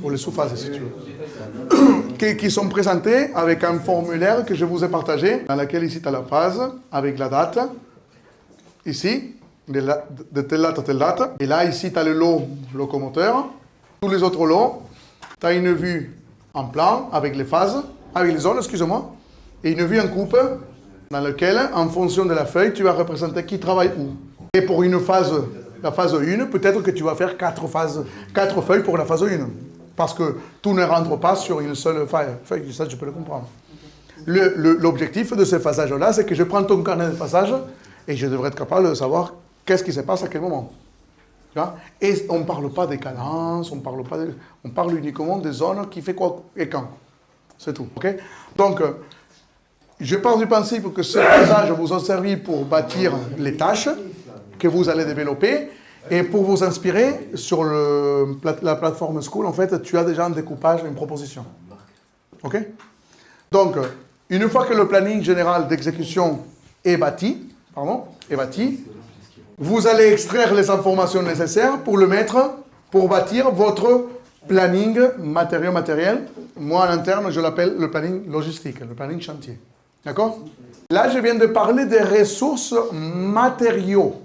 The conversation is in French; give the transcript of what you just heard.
ou les sous-phases si tu veux, qui sont présentés avec un formulaire que je vous ai partagé, dans lequel ici tu as la phase, avec la date, ici, de telle date à telle date, et là ici tu as le lot locomoteur, tous les autres lots, tu as une vue en plan, avec les phases, avec les zones, excusez-moi, et une vue en coupe, dans laquelle, en fonction de la feuille, tu vas représenter qui travaille où. Et pour une phase, la phase 1, peut-être que tu vas faire 4 feuilles pour la phase 1. Parce que tout ne rentre pas sur une seule feuille. Ça, je peux le comprendre. L'objectif de ce phasage-là, c'est que je prends ton carnet de phasage et je devrais être capable de savoir qu'est-ce qui se passe à quel moment. Tu vois? Et on ne parle pas des cadences, on parle uniquement des zones qui fait quoi et quand. C'est tout. Okay? Donc, je pars du principe que ce phasage vous a servi pour bâtir les tâches que vous allez développer et pour vous inspirer sur la plateforme School, en fait, tu as déjà un découpage, une proposition. OK? Donc, une fois que le planning général d'exécution est bâti, vous allez extraire les informations nécessaires pour le mettre, pour bâtir votre planning matériel. Moi, en interne, je l'appelle le planning logistique, le planning chantier. D'accord? Là, je viens de parler des ressources matériaux.